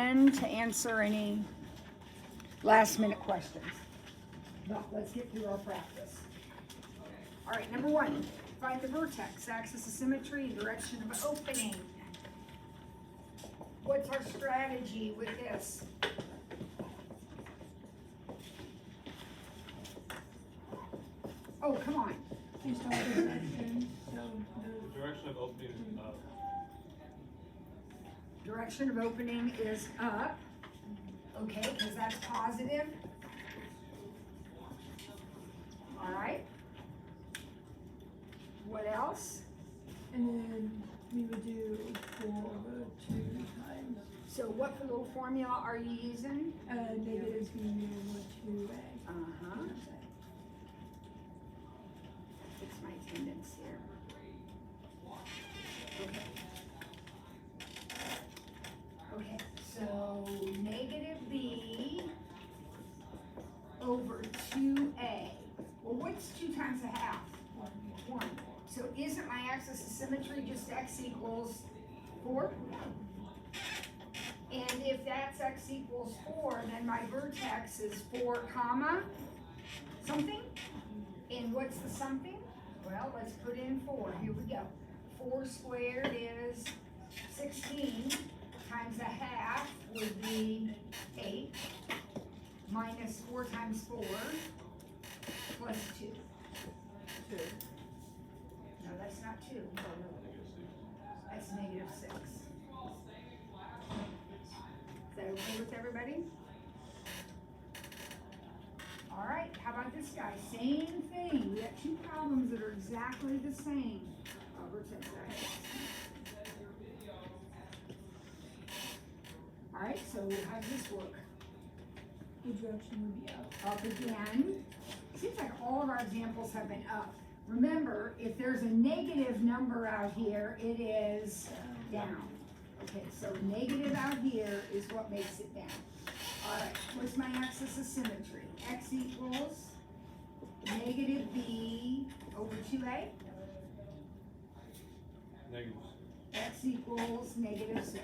end to answer any last minute questions. But let's get through our practice. All right, number 1, find the vertex, axis of symmetry, direction of opening. What's our strategy with this? Oh, come on. You start with the section, so The direction of opening is up. Direction of opening is up. Okay, because that's positive. All right. What else? and then we would do 4 over 2 times So what little formula are you using? negative b over 2a. Uh-huh. Fix my attendance here. Okay. Okay, so negative b over 2a. Well, what's 2 times a half? 1. So isn't my axis of symmetry just x equals 4? And if that's x equals 4, then my vertex is 4 comma something. And what's the something? Well, let's put in 4. Here we go. 4 squared is 16 times a half would be 8 minus 4 times 4 plus 2. 2. No, that's not 2. That's negative 6. Is that okay with everybody? All right, how about this guy? Same thing. We got 2 problems that are exactly the same. All right, so how does this work? The direction would be up. Up again. Seems like all of our examples have been up. Remember, if there's a negative number out here, it is down. Okay, so negative out here is what makes it down. All right, what's my axis of symmetry? X equals negative b over 2a. Negative. X equals negative 6.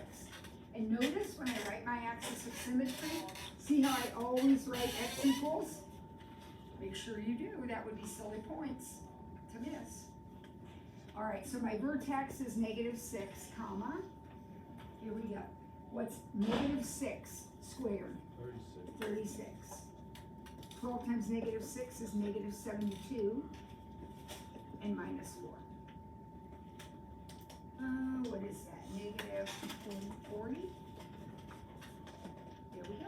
And notice when I write my axis of symmetry, see how I always write x equals? Make sure you do. That would be silly points to miss. All right, so my vertex is negative 6, comma. Here we go. What's negative 6 squared? 36. 36. 12 times negative 6 is negative 72. And minus 4. What is that? Negative 40? There we go.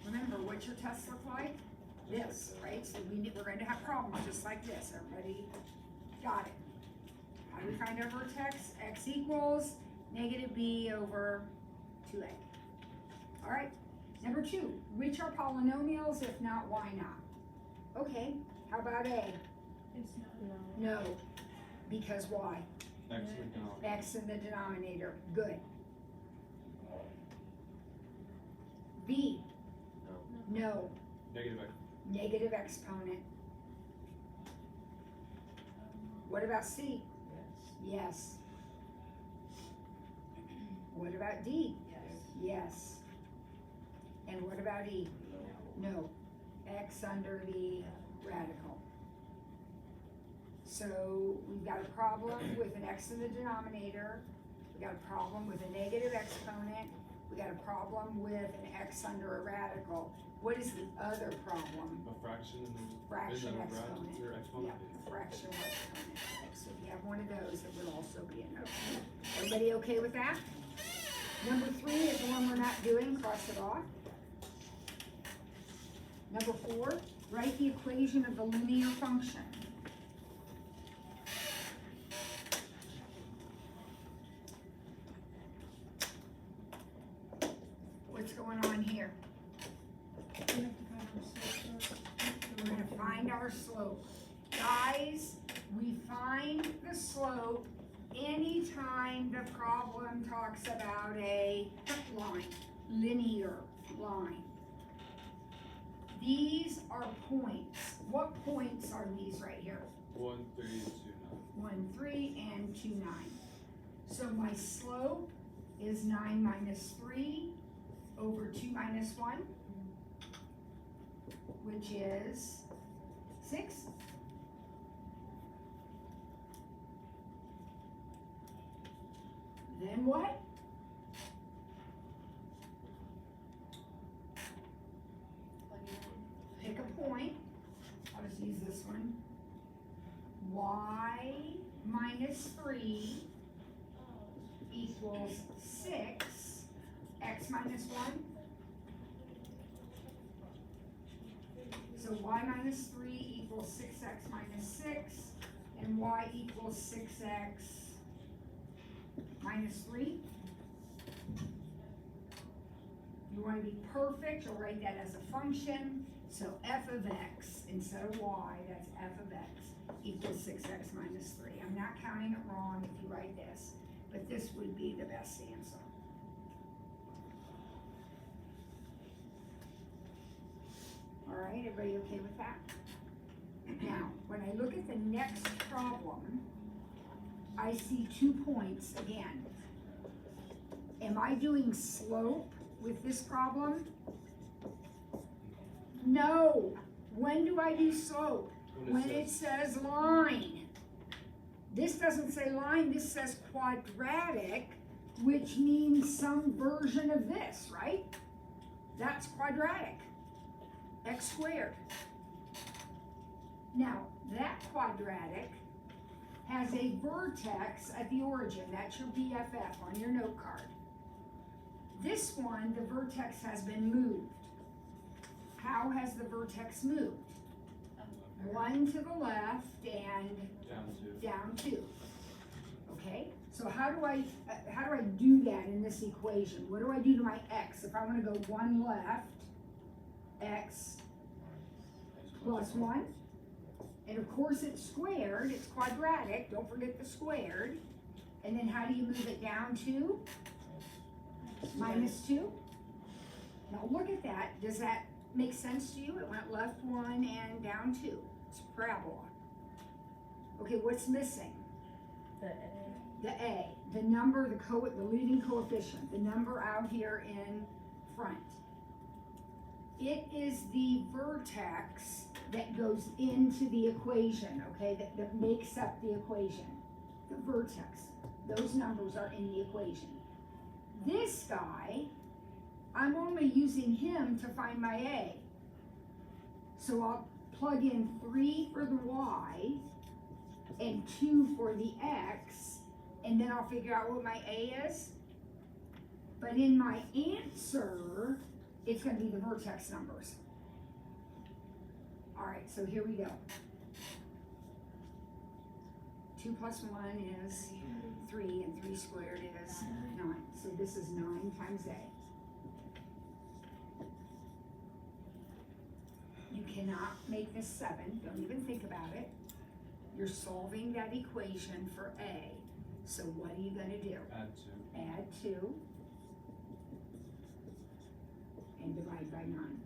Remember, what's your test look like? This, right? So we're going to have problems just like this. Everybody got it? How do we find our vertex? X equals negative b over 2a. All right. Number 2, which are polynomials? If not, why not? Okay, how about a? It's not. No, because why? X in the denominator. X in the denominator, good. B, No. no, Negative X. negative exponent. What about C? Yes. What about D? Yes. And what about E? No. X under the radical. So we've got a problem with an x in the denominator, we got a problem with a negative exponent, we got a problem with an x under a radical. What is the other problem? A fraction and there's Fraction is that a exponent. or exponent? Yeah, fraction exponent. So if you have one of those, it would also be a no. Everybody okay with that? Number 3 is the one we're not doing, cross it off. Number 4, write the equation of the linear function. What's going on here? We have to find our slope first. We're gonna find our slope. Guys, we find the slope anytime the problem talks about a line, linear line. These are points. What points are these right here? 1, 3, and 2, 9. 1, 3, and 2, 9. So my slope is 9 minus 3 over 2 minus 1, which is 6. Then what? Pick a point. I'll just use this one. Y minus 3 equals 6. X minus 1. So y minus 3 equals 6x minus 6. And y equals 6x minus 3. You want to be perfect, you'll write that as a function. So f of x instead of y, that's f of x equals 6x minus 3. I'm not counting it wrong if you write this, but this would be the best answer. All right, everybody okay with that? Now, when I look at the next problem, I see 2 points again. Am I doing slope with this problem? No. When do I do slope? When it says line. This doesn't say line, this says quadratic, which means some version of this, right? That's quadratic. X squared. Now, that quadratic has a vertex at the origin. That's your BFF on your note card. This one, the vertex has been moved. How has the vertex moved? 1 to the left and down 2. Okay, so how do I do that in this equation? What do I do to my x? If I want to go 1 left, x plus 1. And of course it's squared, it's quadratic, don't forget the squared. And then how do you move it down to? Minus 2. Now look at that, does that make sense to you? It went left 1 and down 2. It's a parabola. Okay, what's missing? The A, the number, the leading coefficient, the number out here in front. It is the vertex that goes into the equation, okay, that makes up the equation. The vertex, those numbers are in the equation. This guy, I'm only using him to find my A. So I'll plug in 3 for the Y and 2 for the X, and then I'll figure out what my A is. But in my answer, it's going to be the vertex numbers. All right, so here we go. 2 plus 1 is 3, and 3 squared is 9. So this is 9 times A. You cannot make this 7, don't even think about it. You're solving that equation for A. So what are you going to do? Add 2. And divide by 9.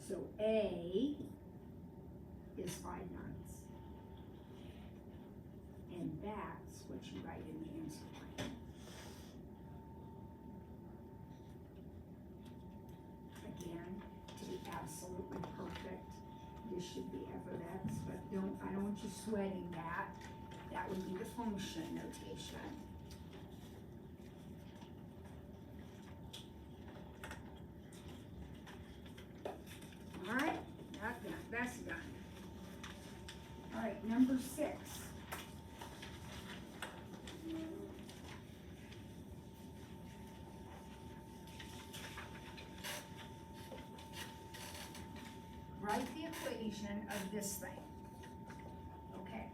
So A is 5/9. And that's what you write in the answer line. Again, to be absolutely perfect, this should be f of x, but I don't want you sweating that. That would be the function notation. All right, that's done. All right, number 6. Write the equation of this thing. Okay.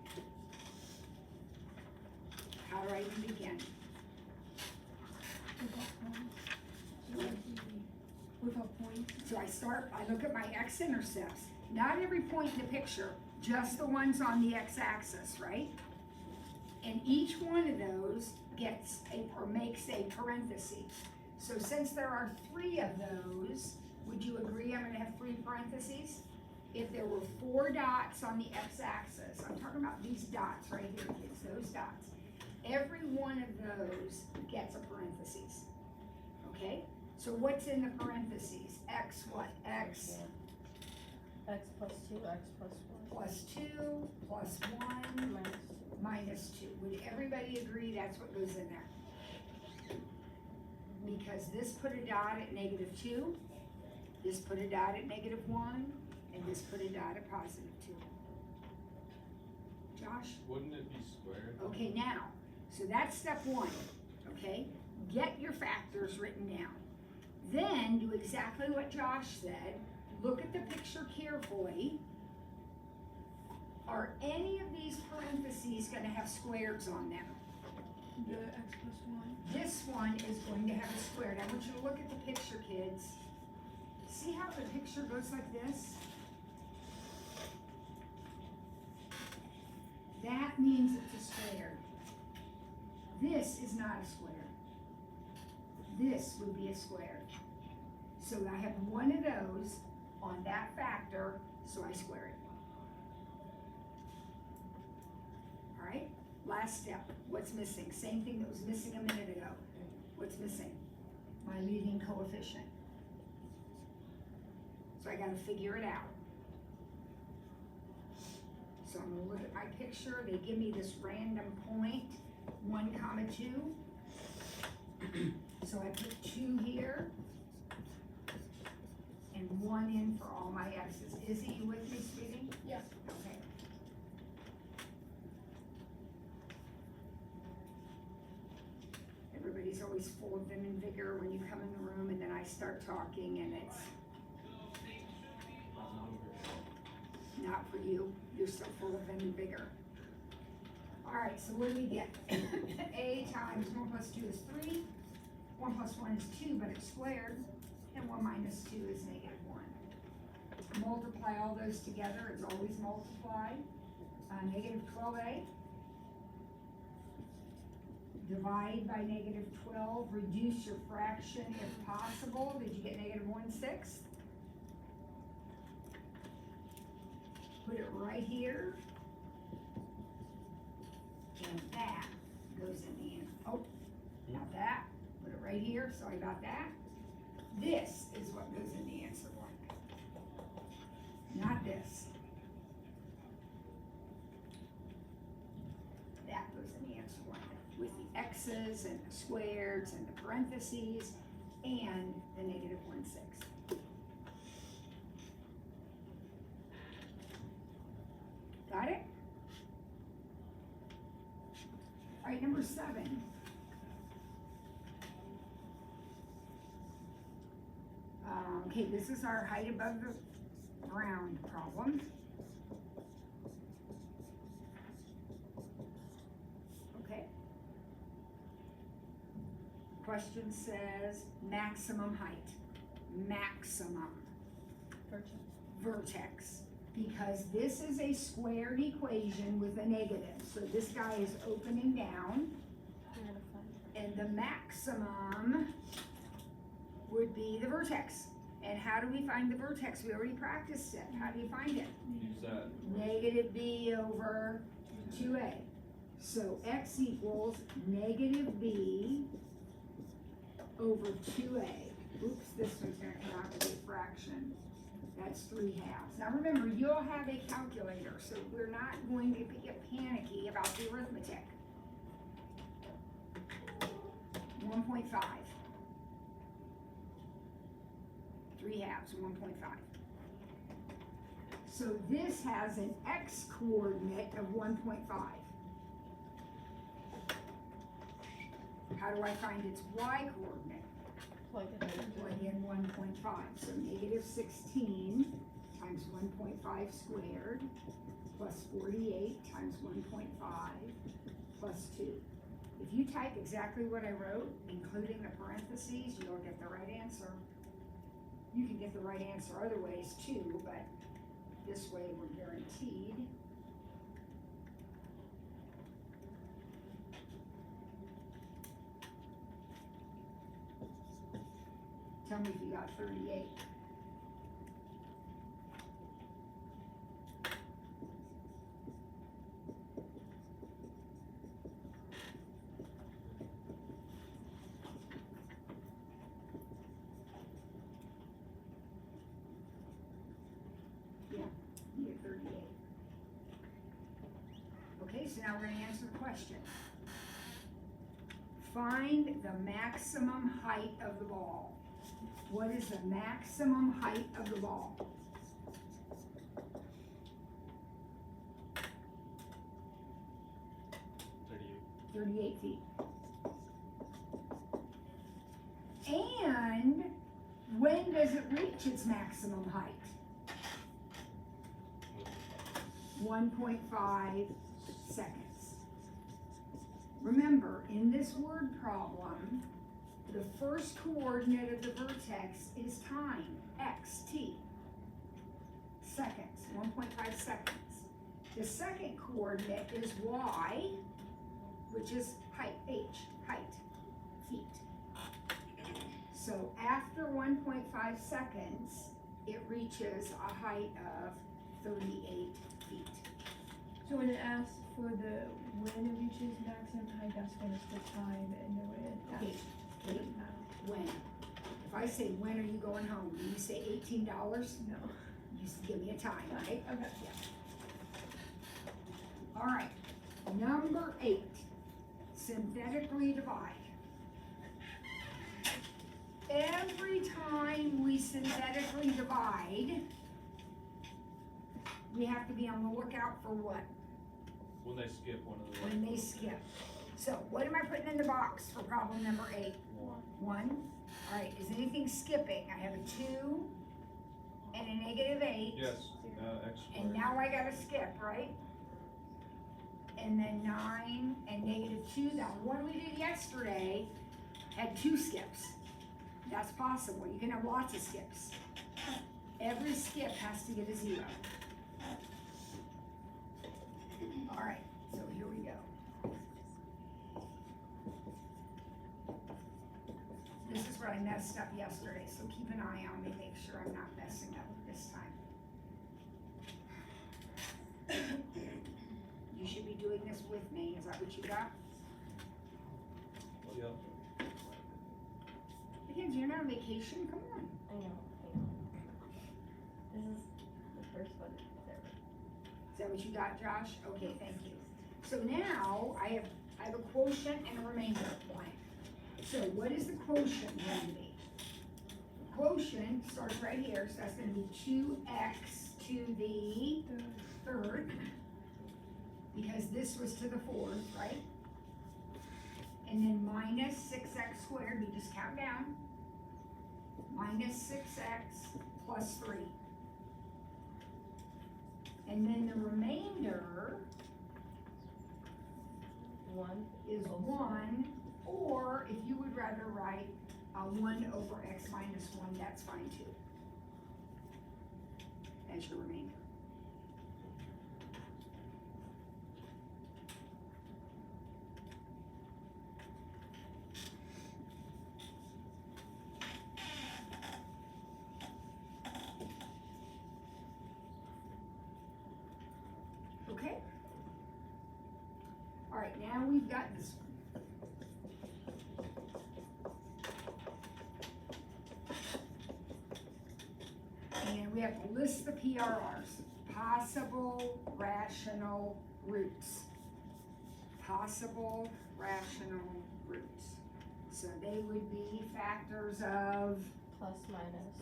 How do I even begin? Without points. So I look at my x-intercepts. Not every point in the picture, just the ones on the x-axis, right? And each one of those makes a parenthesis. So since there are 3 of those, would you agree I'm gonna have 3 parentheses? If there were 4 dots on the x-axis, I'm talking about these dots right here, kids, those dots. every one of those gets a parentheses, okay? So what's in the parentheses? X what? X X plus 2, X plus 1. plus 2 plus 1 Minus 2. minus 2. Would everybody agree that's what goes in there? Because this put a dot at -2, this put a dot at -1, and this put a dot at +2. Josh? Wouldn't it be squared? Okay, now, so that's step 1, okay? Get your factors written down. Then do exactly what Josh said. Look at the picture carefully. Are any of these parentheses gonna have squares on them? The X plus 1. This one is going to have a square. I want you to look at the picture, kids. See how the picture goes like this? That means it's a square. This is not a square. This would be a square. So I have one of those on that factor, so I square it. All right, last step. What's missing? Same thing that was missing a minute ago. What's missing? My leading coefficient. So I gotta figure it out. So I'm gonna look at my picture. They give me this random point, 1, 2. So I put 2 here and 1 in for all my x's. Izzy, you with me, sweetie? Yeah. Okay. Everybody's always full of vim and vigor when you come in the room, and then I start talking and it's not for you. You're so full of vim and vigor. All right, so what do we get? A times 1 plus 2 is 3. 1 plus 1 is 2, but it's squared. And 1 minus 2 is -1. Multiply all those together. It's always multiplied. -12a. Divide by -12. Reduce your fraction if possible. Did you get -1/6? Put it right here. And that goes in the end. Oh, not that. Put it right here. Sorry about that. This is what goes in the answer blank. Not this. That goes in the answer blank with the x's and the squares and the parentheses and the -1/6. Got it? All right, number 7. Okay, this is our height above the ground problem. Okay. Question says maximum height. Maximum vertex. Because this is a squared equation with a negative. So this guy is opening down. And the maximum would be the vertex. And how do we find the vertex? We already practiced it. How do you find it? Use that. -b over 2a. So x equals -b over 2a. Oops, this one's gonna come out to be a fraction. That's 3/2. Now remember, you'll have a calculator, so we're not going to get panicky about the arithmetic. 1.5. 3/2, 1.5. So this has an x coordinate of 1.5. How do I find its y coordinate? Plug in 1.5. So -16 times 1.5 squared plus 48 times 1.5 plus 2. If you type exactly what I wrote, including the parentheses, you'll get the right answer. You can get the right answer other ways too, but this way we're guaranteed. Tell me if you got 38. now we're gonna answer the question. Find the maximum height of the ball. What is the maximum height of the ball? 38 feet. And when does it reach its maximum height? 1.5 seconds. Remember, in this word problem, the first coordinate of the vertex is time, x, t. Seconds, 1.5 seconds. The second coordinate is y, which is height, h, height, feet. So after 1.5 seconds, it reaches a height of 38 feet. So when it asks for the when it reaches maximum height, that's when it's the time, and then when it Okay, asks wait, when? If I say, when are you going home? Do you say $18? no. You just give me a time, right? Okay. All right, number 8, synthetically divide. Every time we synthetically divide, we have to be on the lookout for what? When they skip one of the. When they skip. So what am I putting in the box for problem number 8? One. 1. All right, is anything skipping? I have a 2 and a -8. Yes, X And squared. now I gotta skip, right? And then 9 and -2. Now, one we did yesterday had 2 skips. That's possible. You can have lots of skips. Every skip has to get a 0. All right, so here we go. This is where I messed up yesterday, so keep an eye on me, make sure I'm not messing up this time. You should be doing this with me, is that what you got? Yep. Again, you're not on vacation, come on. I know. This is the first one ever. Is that what you got, Josh? Okay, thank you. So now, I have a quotient and a remainder blank. So what is the quotient going to be? The quotient starts right here, so that's gonna be 2x to the third, because this was to the fourth, right? And then minus 6x squared, we just count down. Minus 6x plus 3. And then the remainder 1. is 1, or if you would rather write 1 over x minus 1, that's fine too. As your remainder. Okay? All right, now we've got this one. And we have to list the PRRs, possible rational roots. Possible rational roots. So they would be factors of, Plus minus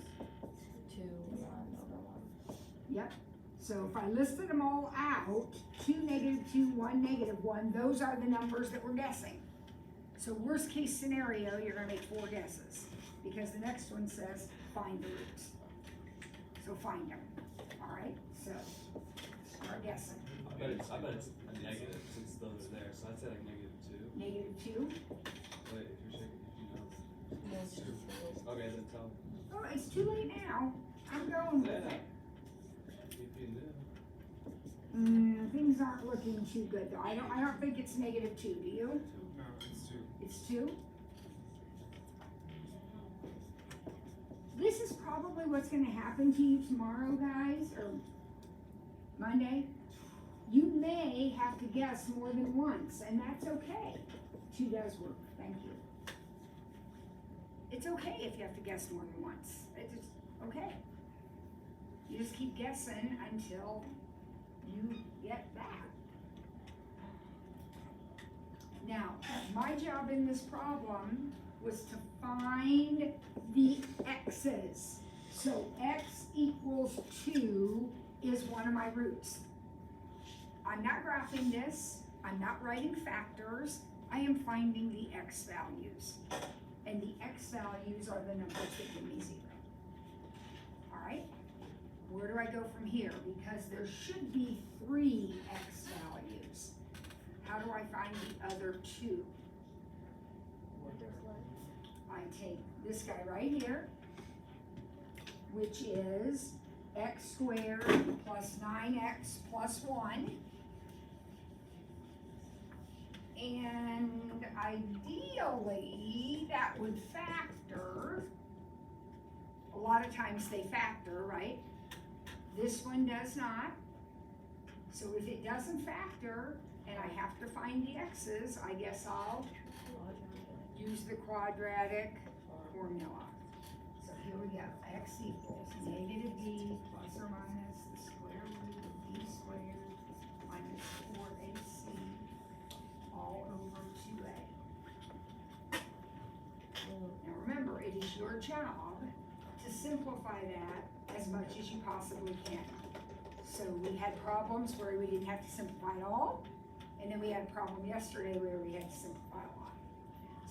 2, 1 over 1. yep. So if I listed them all out, 2, -2, 1, -1, those are the numbers that we're guessing. So worst case scenario, you're gonna make 4 guesses, because the next one says, find the roots. So find them, all right? So start guessing. I bet it's a negative since those are there, so I'd say like -2. -2, Wait, if you're shaking, if you know. Yes, it's Okay, then tell me. oh, it's too late now, I'm going with it. If you knew. Things aren't looking too good though, I don't think it's -2, do you? No, it's 2. It's 2? This is probably what's gonna happen to you tomorrow, guys, or Monday. You may have to guess more than once, and that's okay. 2 does work, thank you. It's okay if you have to guess more than once, it's just, okay. You just keep guessing until you get that. Now, my job in this problem was to find the x's. So x equals 2 is one of my roots. I'm not graphing this, I'm not writing factors, I am finding the x values. And the x values are the numbers that give me 0. Alright? Where do I go from here? Because there should be 3 x values. How do I find the other 2? I take this guy right here, which is x squared plus 9x plus 1. And ideally, that would factor. A lot of times they factor, right? This one does not. So if it doesn't factor, and I have to find the x's, I guess I'll use the quadratic formula. So here we go, x equals negative b plus or minus the square root of b squared minus 4ac all over 2a. Now remember, it is your job to simplify that as much as you possibly can. So we had problems where we didn't have to simplify it all, and then we had a problem yesterday where we had to simplify a lot.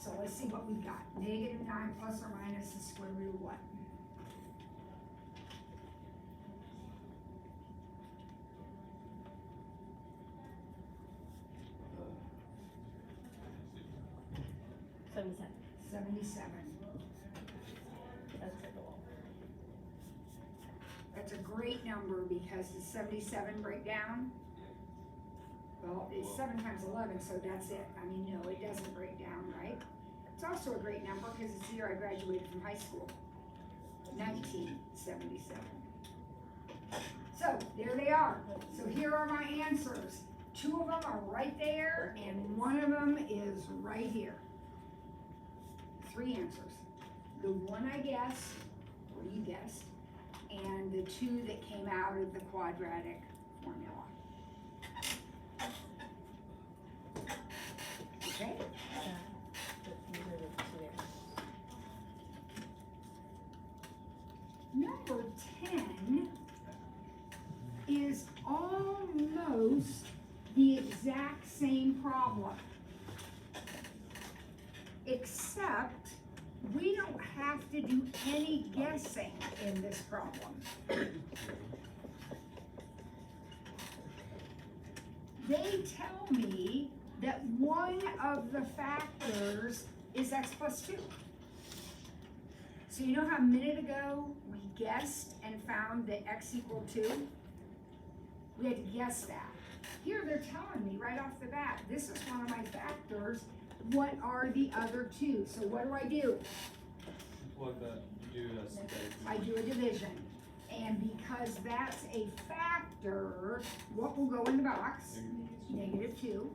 So let's see what we've got. Negative 9 plus or minus the square root of what? $77. 77. That's it. That's a great number because the 77 break down. Well, it's 7 times 11, so that's it. I mean, no, it doesn't break down, right? It's also a great number because it's the year I graduated from high school, 1977. So, there they are. So here are my answers. 2 of them are right there, and 1 of them is right here. 3 answers. The one I guessed, or you guessed, and the 2 that came out of the quadratic formula. Okay? Number 10 is almost the exact same problem, except we don't have to do any guessing in this problem. They tell me that one of the factors is x plus 2. So you know how a minute ago we guessed and found that x equaled 2? We had to guess that. Here they're telling me right off the bat, this is one of my factors. What are the other 2? So what do? Well, you do I do a division. And because that's a factor, what will go in the box? Negative 2.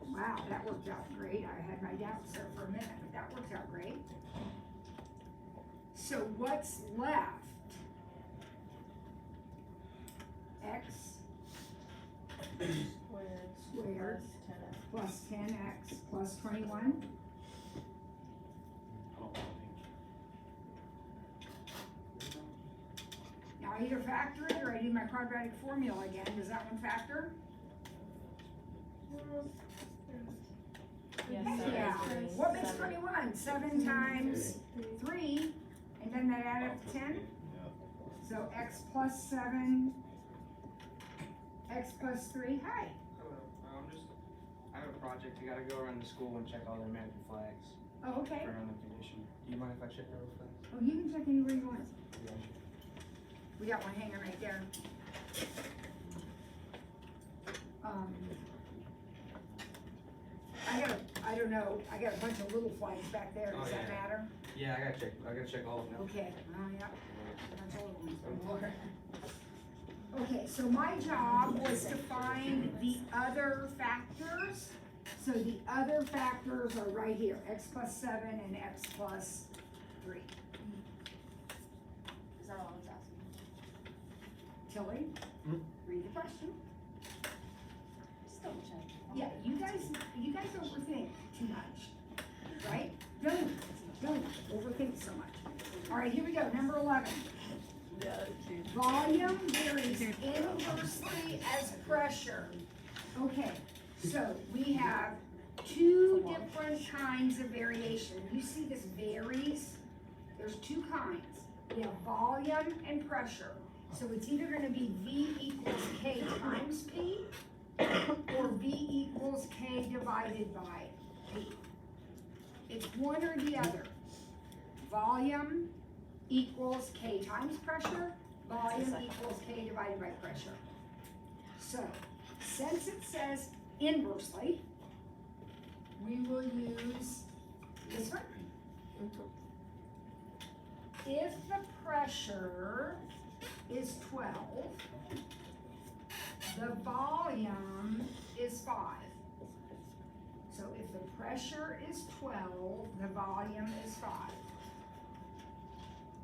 Wow, that worked out great. I had my doubts there for a minute, but that worked out great. So what's left? X squared plus 10x plus 21. Now I either factor it or I do my quadratic formula again. Does that one factor? Yes, Yeah. seven. What makes 21? 7 times 3, and then that add up to 10? So x plus 7, x plus 3, hi. Hello, I have a project, I gotta go around the school and check all the American flags Oh, okay. for the condition. Do you mind if I check those flags? Oh, you can check anywhere you want. Yeah, sure. We got one hanging right there. I don't know, I got a bunch of little flags back there, does Oh, that yeah. matter? Yeah, I gotta check all of them. Okay, yeah, a bunch of little ones. Okay, so my job was to find the other factors. So the other factors are right here, x plus 7 and x plus 3. Tilly, Hmm? read the question. Just double check. Yeah, you guys overthink too much, right? Don't overthink so much. All right, here we go, number 11. Volume varies inversely as pressure. Okay, so we have two different kinds of variation. You see this varies? There's two kinds. We have volume and pressure. So it's either gonna be V equals K times P or V equals K divided by P. It's one or the other. Volume equals K times pressure, volume equals K divided by pressure. So, since it says inversely, we will use this one. If the pressure is 12, the volume is 5. So if the pressure is 12, the volume is 5.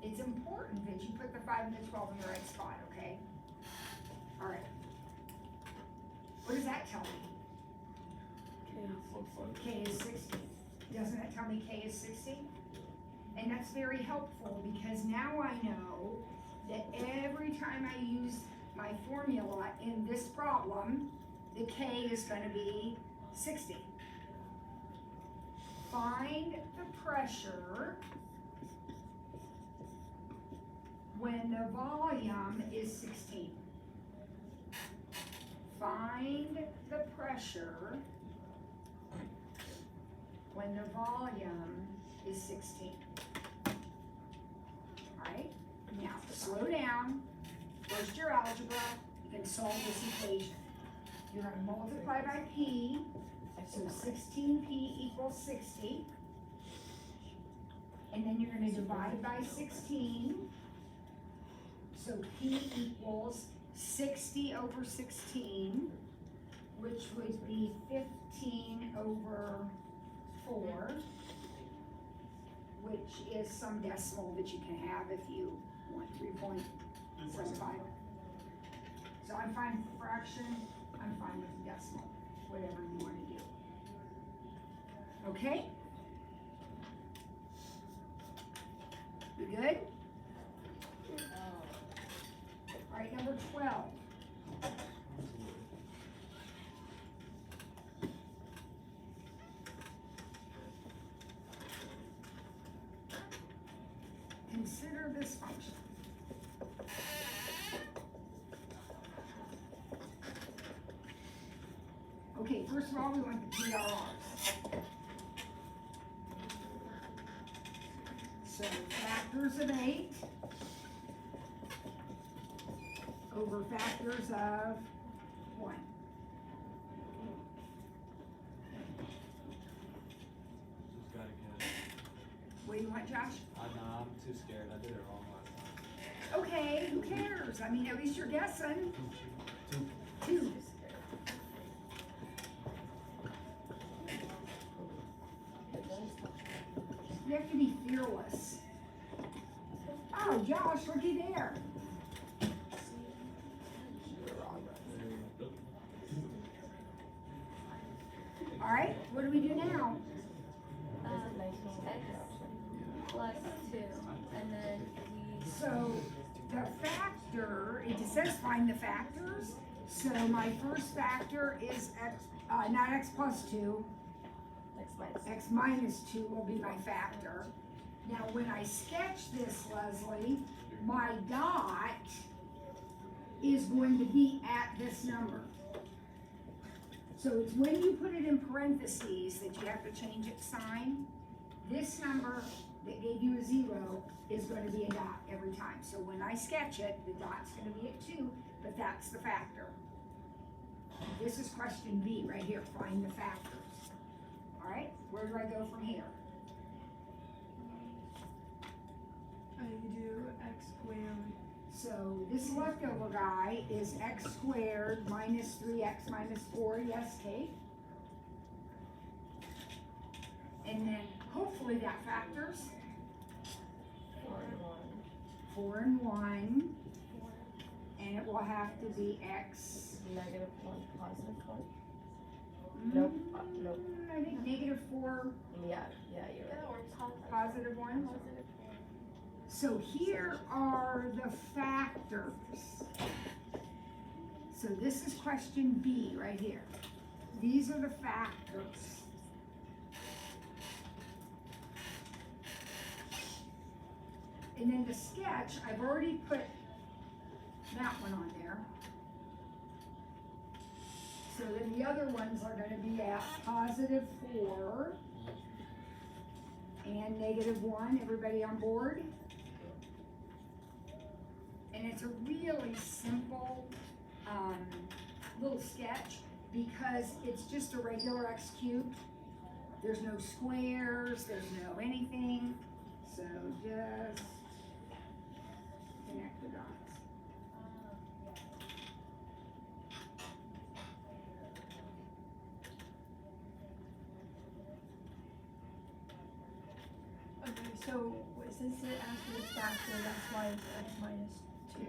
It's important that you put the 5 and the 12 in the right spot, okay? All right. What does that tell me? K is 60. Doesn't that tell me K is 60? And that's very helpful because now I know that every time I use my formula in this problem, the K is going to be 60. Find the pressure when the volume is 16. Find the pressure when the volume is 16. Alright, now slow down. First your algebra, you can solve this equation. You're going to multiply by P, so 16P equals 60. And then you're going to divide by 16. So P equals 60 over 16, which would be 15 over 4, which is some decimal that you can have if you want 3.75. So I'm fine with fraction, I'm fine with decimal, whatever you want to do. Okay? You good? All right, number 12. Consider this function. Okay, first of all, we want the PRRs. So factors of 8 over factors of 1. Just gotta get it. What do you want, Josh? I'm too scared. I did it wrong last time. Okay, who cares? I mean, at least you're guessing. 2. You have to be fearless. Oh, Josh, looky there. All right, what do we do now? X plus 2, and then we. So the factor, it just says find the factors. So my first factor is x, not x plus 2, X minus. x minus 2 will be my factor. Now when I sketch this, Leslie, my dot is going to be at this number. So it's when you put it in parentheses that you have to change its sign. This number that gave you a 0 is going to be a dot every time. So when I sketch it, the dot's going to be at 2, but that's the factor. This is question B right here, find the factors. All right, where do I go from here? You do x squared. So this leftover guy is x squared minus 3x minus 4, yes, Kate? And then hopefully that factors 4 and 1. 4 and 1, and it will have to be X. Negative 1, positive 1. Nope, nope. I think negative 4, Yeah, you're right. positive 1. So here are the factors. So this is question B right here. These are the factors. And then the sketch, I've already put that one on there. So then the other ones are gonna be at positive 4 and negative 1. Everybody on board? And it's a really simple little sketch because it's just a regular X cubed. There's no squares, there's no anything. So just connect the dots. Okay, so since it asked for the factor, that's why it's x minus 2.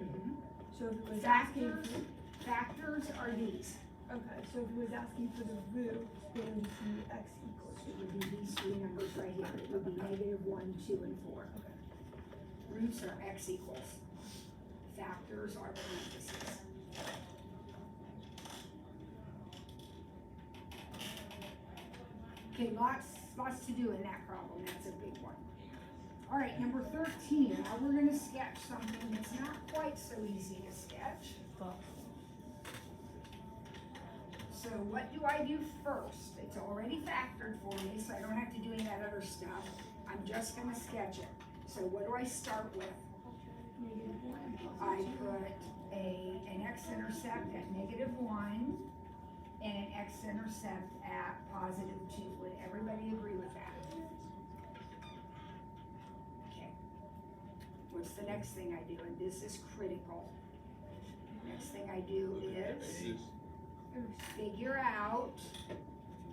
So if it was asking for, Factors are these. okay, so if it was asking for the root, then it would be x equals It would be these three numbers right here. It would be negative 1, 2, and 4. Okay. Roots are X equals. Factors are parentheses. Okay, lots to do in that problem. That's a big one. All right, number 13. Now we're gonna sketch something that's not quite so easy to sketch. So what do I do first? It's already factored for me, so I don't have to do any of that other stuff. I'm just gonna sketch it. So what do I start with? I put an x-intercept at negative 1 and an x-intercept at positive 2. Would everybody agree with that? Okay. What's the next thing I do? And this is critical. Next thing I do is figure out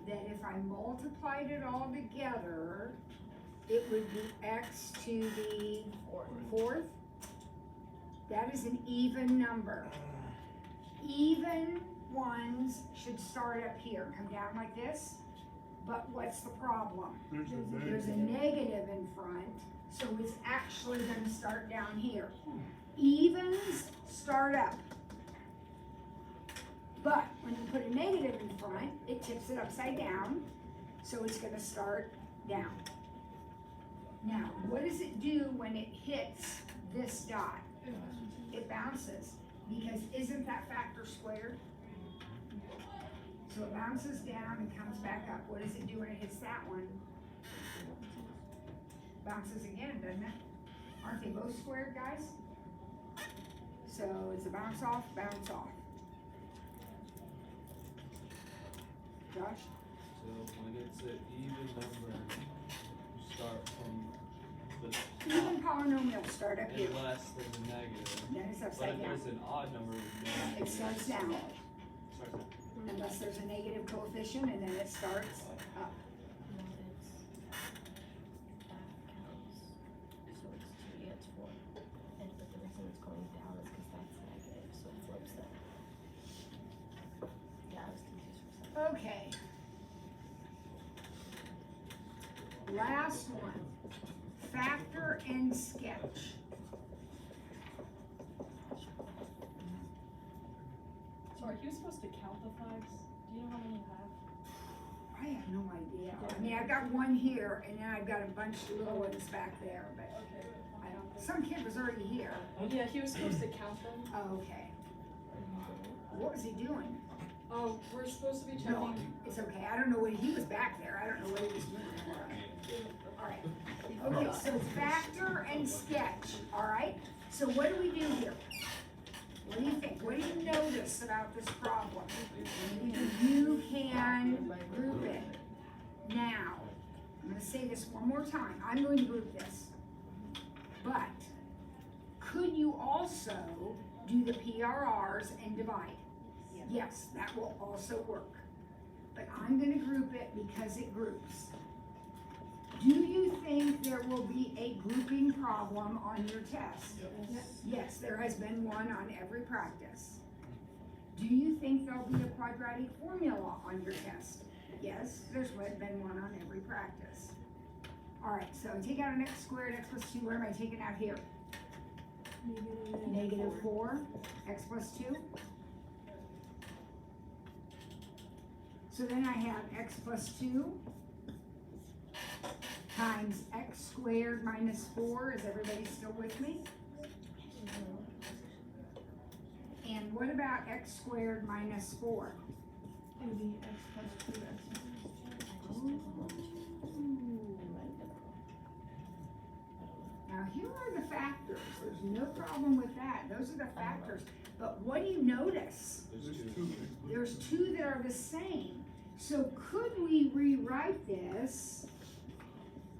that if I multiplied it all together, it would be x to the fourth. That is an even number. Even ones should start up here, come down like this. But what's the problem? There's a negative in front, so it's actually gonna start down here. Evens start up. But when you put a negative in front, it tips it upside down, so it's gonna start down. Now, what does it do when it hits this dot? It bounces, because isn't that factor squared? So it bounces down and comes back up. What does it do when it hits that one? Bounces again, doesn't it? Aren't they both squared, guys? So it's a bounce off, bounce off. Josh? So when it gets an even number, you start from the Even polynomials start up here. and less than the negative. Then it's But upside if down. there's an odd number, then It starts down, starts down. unless there's a negative coefficient, and then it starts up. No, it's that counts. So it's 2, yeah, it's 4. And but the reason it's going down is because that's negative, so it flips it. Yeah, I was confused for a second. Okay. Last one, factor and sketch. So are you supposed to count the 5s? Do you know how many you have? I have no idea. I mean, I've got one here, and then I've got a bunch of little ones back there, but Okay. I don't, some kid was already here. Yeah, he was supposed to count them. Oh, okay. What was he doing? Oh, we're supposed to be No, checking. it's okay. I don't know what, he was back there. I don't know what he was doing. All right. Okay, so factor and sketch, all right? So what do we do here? What do you think? What do you notice about this problem? You can group it. Now, I'm gonna say this one more time. I'm going to group this. But could you also do the PRRs and divide? Yes, that will also work. But I'm gonna group it because it groups. Do you think there will be a grouping problem on your test? Yes, there has been one on every practice. Do you think there'll be a quadratic formula on your test? Yes, there's been one on every practice. All right, so take out an x squared, x plus 2, what am I taking out here? Negative 4, x plus 2. So then I have x plus 2 times x squared minus 4. Is everybody still with me? And what about x squared minus 4? It would be x plus 2 x Now here are the factors. There's no problem with that. Those are the factors. But what do you notice? There's two that are the same. So could we rewrite this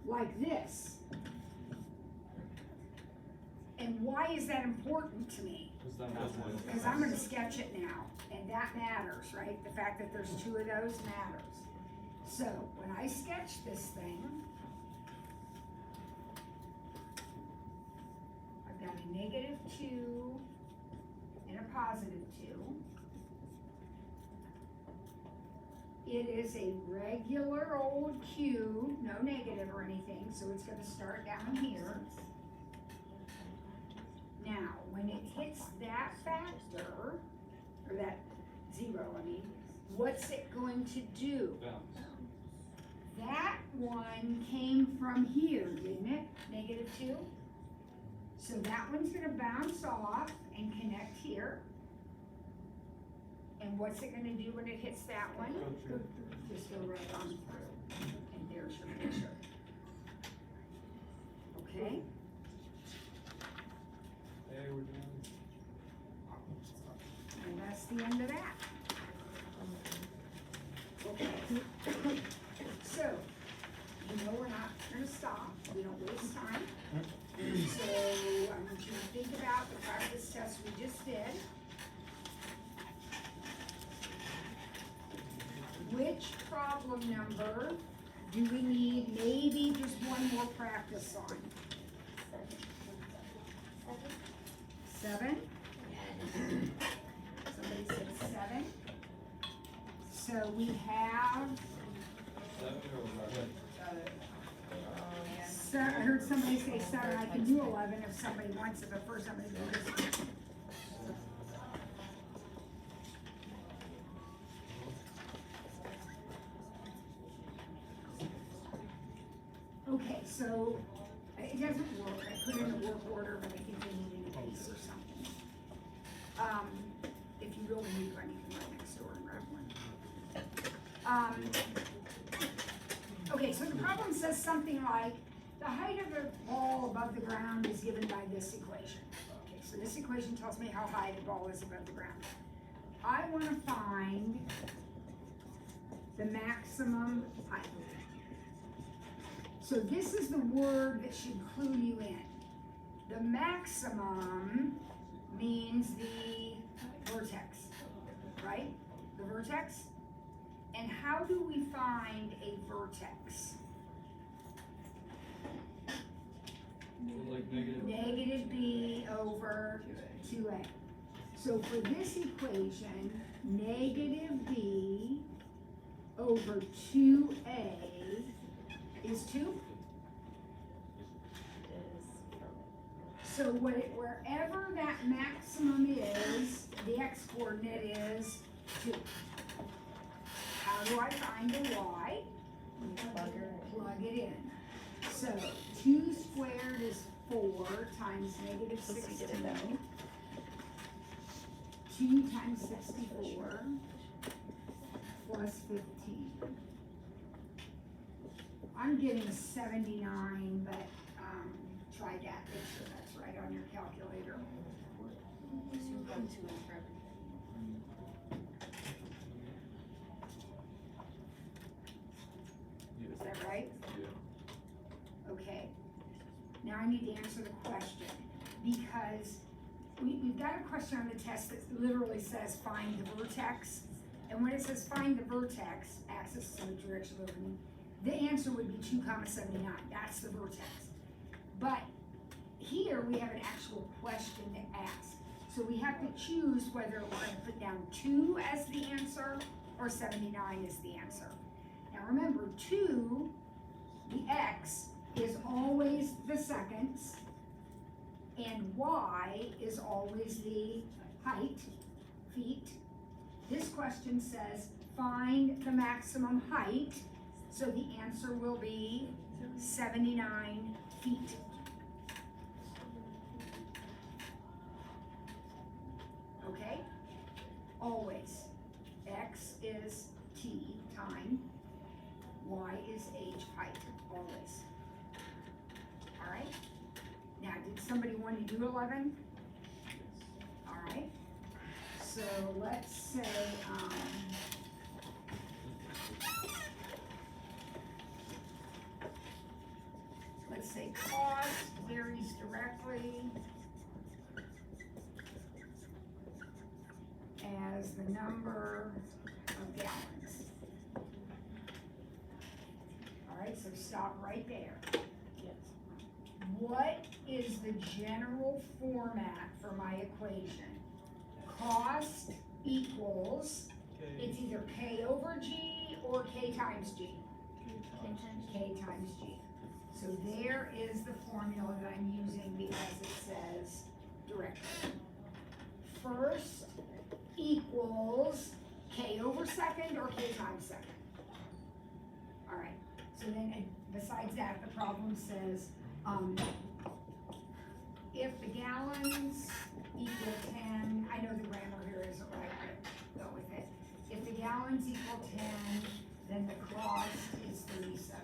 like this? And why is that important to me? Because I'm gonna sketch it now, and that matters, right? The fact that there's two of those matters. So when I sketch this thing, I've got a negative 2 and a positive 2. It is a regular old cube, no negative or anything, so it's gonna start down here. Now, when it hits that factor, or that 0, I mean, what's it going to do? That one came from here, didn't it? Negative 2? So that one's gonna bounce off and connect here. And what's it gonna do when it hits that one? Just go right on through. And there's your picture. Okay? Hey, we're done. And that's the end of that. Okay. So, you know we're not gonna stop. We don't waste time. So, I want you to think about the practice test we just did. Which problem number do we need maybe just one more practice on? 7? Somebody said 7. So we have, 7 or 11? I heard somebody say 7, I can do 11 if somebody wants it, but first I'm gonna do this one. Okay, so it doesn't work. I put in a work order, but I think they needed a piece or something. If you really need one, you can go next door and grab one. Okay, so the problem says something like, the height of the ball above the ground is given by this equation. Okay, so this equation tells me how high the ball is above the ground. I wanna find the maximum height. So this is the word that should clue you in. The maximum means the vertex, right? The vertex? And how do we find a vertex? So like negative. Negative b over 2a. So for this equation, negative b over 2a is 2. So wherever that maximum is, the x-coordinate is 2. How do I find the y? Plug it in. So 2 squared is 4 times negative 16. 2 times 64 plus 15. I'm getting 79, but try that, make sure that's right on your calculator. Is that right? Yeah. Okay. Now I need to answer the question, because we've got a question on the test that literally says find the vertex. And when it says find the vertex, axis is in the direction of moving, the answer would be 2,79, that's the vertex. But here we have an actual question to ask. So we have to choose whether we're gonna put down 2 as the answer or 79 as the answer. Now remember, 2, the x, is always the seconds, and y is always the height, feet. This question says, find the maximum height, so the answer will be 79 feet. Okay? Always. X is t, time. Y is h, height, always. All right? Now, did somebody want to do 11? All right. So let's say, cost varies directly as the number of gallons. All right, so stop right there. Yes. What is the general format for my equation? Cost equals, it's either K over G or K times G. K times G. So there is the formula that I'm using because it says directly. First equals K over second or K times second. All right, so then besides that, the problem says, if the gallons equal 10, I know the grammar here isn't right, but go with it. If the gallons equal 10, then the cost is $37.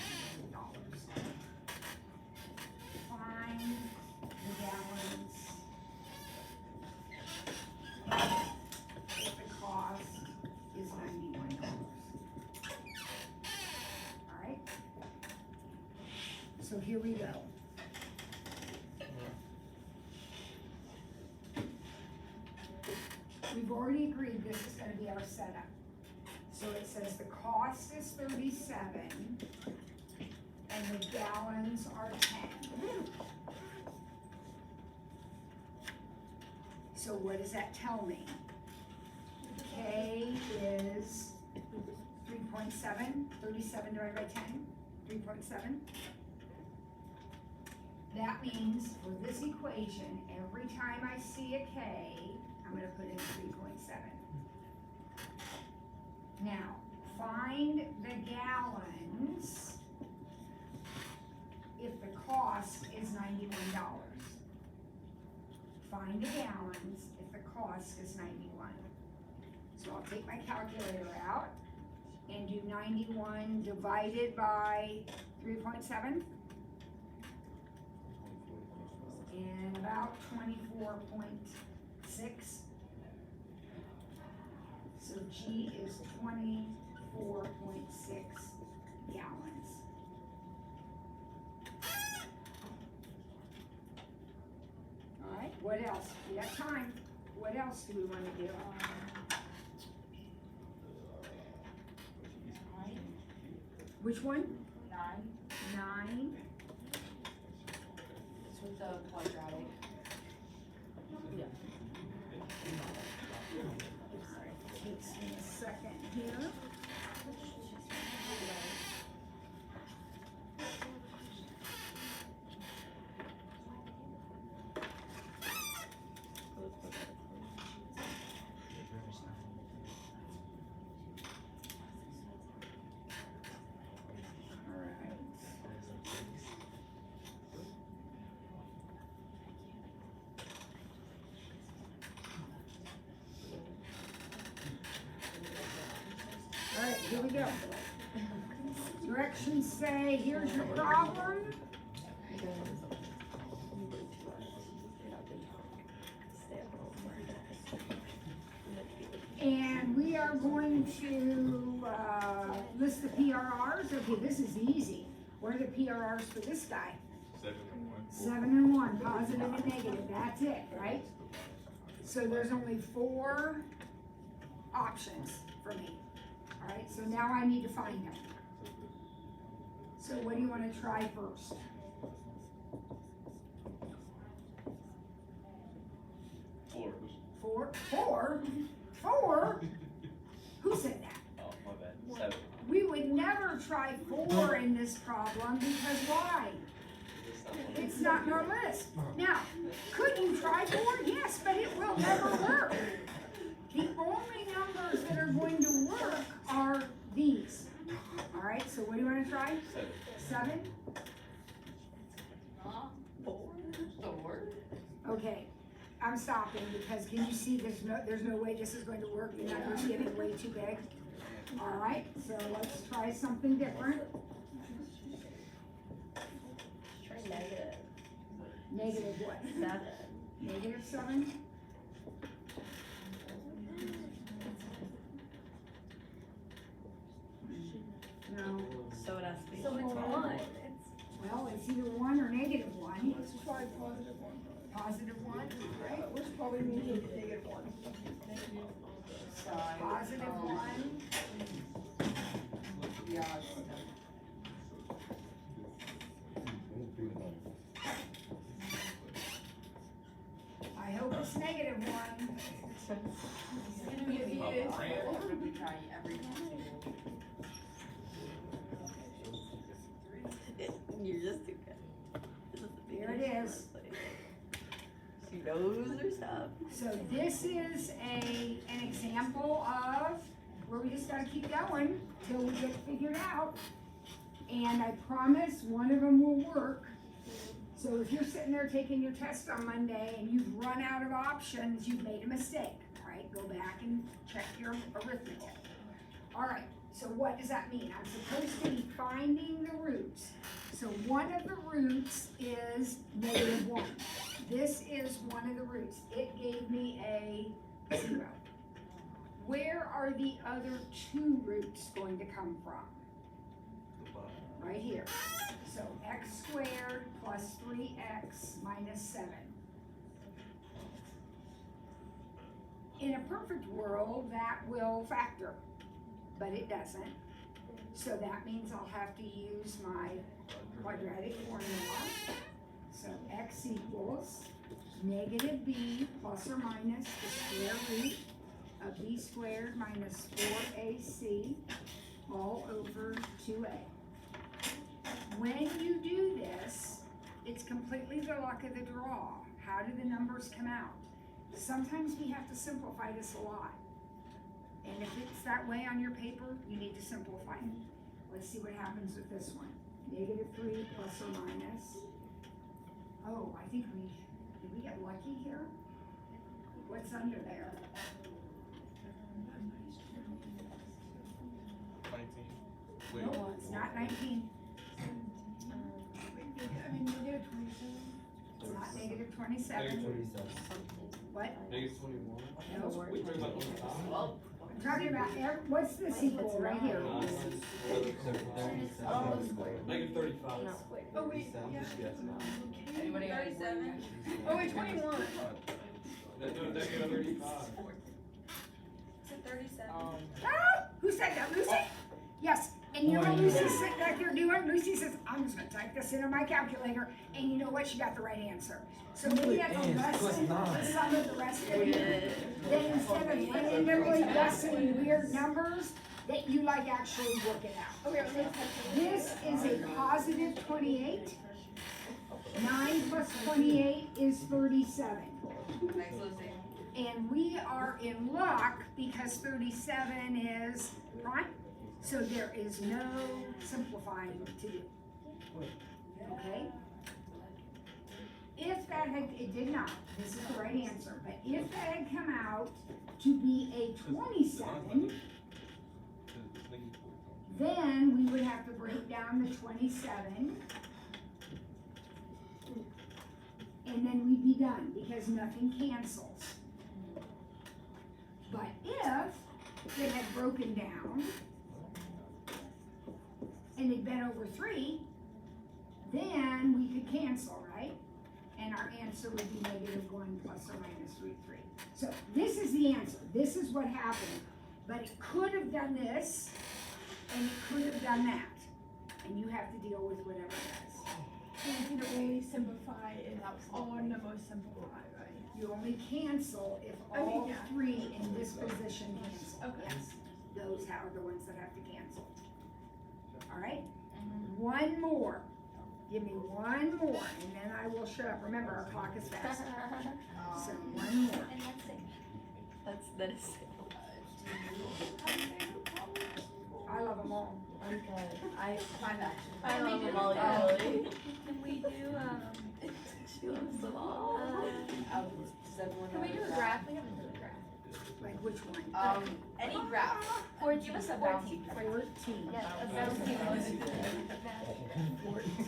Find the gallons if the cost is $91. All right? So here we go. We've already agreed this is gonna be our setup. So it says the cost is 37 and the gallons are 10. So what does that tell me? K is 3.7, 37 divided by 10, 3.7. That means for this equation, every time I see a K, I'm gonna put in 3.7. Now, find the gallons if the cost is $91. Find the gallons if the cost is 91. So I'll take my calculator out and do 91 divided by 3.7. And about 24.6. So G is 24.6 gallons. All right, what else? We got time. What else do we want to do? Which one? 9. It's with the quadratic. Yeah. Takes me a second here. All right, here we go. Directions say, here's your problem. And we are going to list the PRRs. Okay, this is easy. What are the PRRs for this guy? 7 and 1, positive and negative, that's it, right? So there's only 4 options for me. All right, so now I need to find them. So what do you wanna try first? Four? Who said that? Oh, my bad. 7. We would never try 4 in this problem, because why? It's not in our list. Now, could you try 4? Yes, but it will never work. The only numbers that are going to work are these. All right, so what do you want to try? 7? 4? Okay, I'm stopping because can you see there's no way this is going to work. The number's getting way too big. All right, so let's try something different. Try negative Negative what? 7. Negative 7? No. So it has to be. So it's 1. Well, it's either 1 or negative 1. Let's try positive 1. Positive 1, right? Which probably means negative 1. Positive 1. I hope it's negative 1. You're just too good. Here it is. She knows her stuff. So this is an example of where we just gotta keep going till we get it figured out. And I promise one of them will work. So if you're sitting there taking your test on Monday and you've run out of options, you've made a mistake, all right? Go back and check your arithmetic. All right, so what does that mean? I'm supposed to be finding the roots. So one of the roots is negative 1. This is one of the roots. It gave me a 0. Where are the other 2 roots going to come from? Right here. So x squared plus 3x minus 7. In a perfect world, that will factor, but it doesn't. So that means I'll have to use my quadratic formula. So x equals negative b plus or minus the square root of b squared minus 4ac all over 2a. When you do this, it's completely the luck of the draw. How do the numbers come out? Sometimes we have to simplify this a lot. And if it's that way on your paper, you need to simplify it. Let's see what happens with this one. Negative 3 plus or minus. Oh, I think did we get lucky here? What's under there? 19. Wait. No, it's not 19. I mean, negative 27. It's not negative 27. Negative 27. What? Negative 21. No. Wait, talking about 25? I'm talking about, what's this equal right here? Negative 35. Oh, wait, yeah. Anybody got 37? Oh, wait, 21. Negative 35. Is it 37? Ah, who said that, Lucy? Yes, and you know what Lucy's sitting back there doing? Lucy says, I'm just gonna type this into my calculator, and you know what, she got the right answer. So maybe at the lesson, some of the rest of you, then instead of randomly guessing weird numbers, that you like actually work it out. Okay, let's This is a positive 28. 9 plus 28 is 37. Thanks, Lucy. And we are in luck because 37 is prime. So there is no simplifying to do. Okay? If that had, it did not, this is the right answer, but if that had come out to be a 27, then we would have to break down the 27. And then we'd be done because nothing cancels. But if it had broken down and it'd been over 3, then we could cancel, right? And our answer would be negative 1 plus or minus root 3. So this is the answer. This is what happened. But it could have done this, and it could have done that. and you have to deal with whatever it is. So you can only simplify if on the most simplify, right? You only cancel if Okay, all yeah. three in this position cancel. Okay. Yes, those are the ones that have to cancel. All right? One more. Give me one more, and then I will shut up. Remember, our clock is fast. So one more. And that's it. That is it. I love them all. I'm good. I Can we love do, them all equally. Can we do, She loves them all. can we do a graph? We haven't done a graph. Like which one? Any graph. Or give us a bounty. 14. Yeah, a bounty. 14.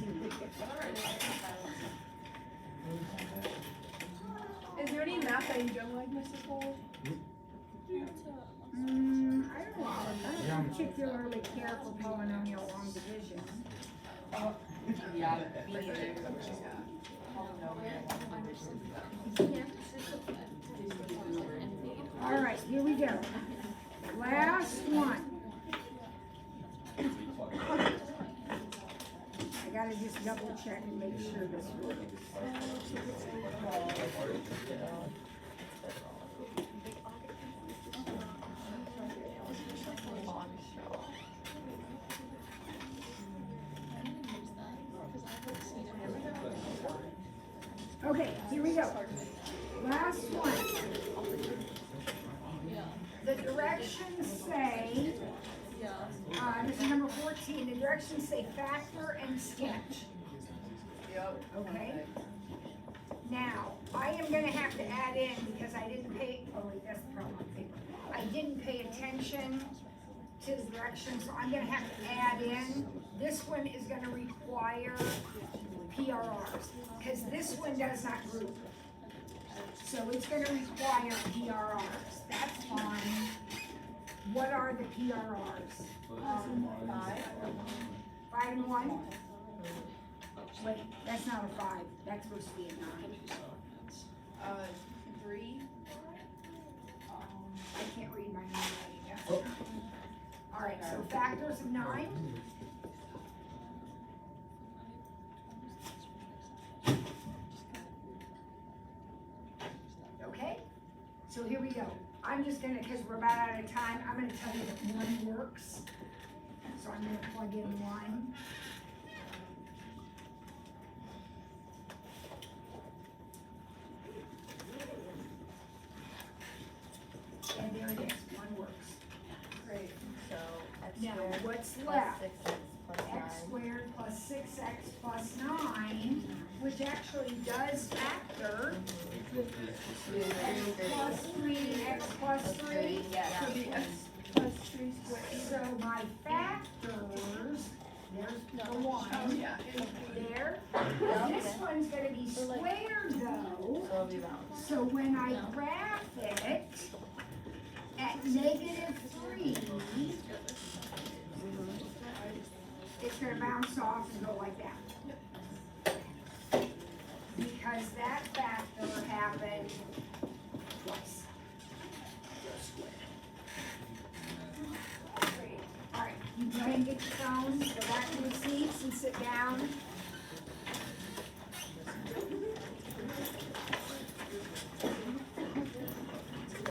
Is there any math that you don't like, Mrs. Cole? I don't know. I don't particularly care for polynomial long division. Yeah, me neither. All right, here we go. Last one. I gotta just double check and make sure this works. Okay, here we go. Last one. The directions say, this is number 14, the directions say factor and sketch. Okay? Now, I am gonna have to add in, because I didn't pay, oh wait, that's the problem on paper. I didn't pay attention to the directions, so I'm gonna have to add in. This one is gonna require PRRs, because this one does not group. So it's gonna require PRRs, that's fine. What are the PRRs? 5 and 1? Wait, that's not a 5, that's supposed to be a 9. 3. I can't read my handwriting. All right, so factors of 9. Okay, so here we go. I'm just gonna, because we're about out of time, I'm gonna tell you that 1 works. So I'm gonna plug in 1. And there it is, 1 works. Great. So x Now, squared what's plus left? 6x plus 9. X squared plus 6x plus 9, which actually does factor. X plus 3, x plus 3. So the x plus 3 squared. So my factors, there's the Oh, 1, yeah. there. This one's gonna be squared though, So it'll be balanced. so when I graph it at -3, it's gonna bounce off and go like that. Because that factor happened twice. Alright, you go ahead and get your phones, go back to your seats and sit down.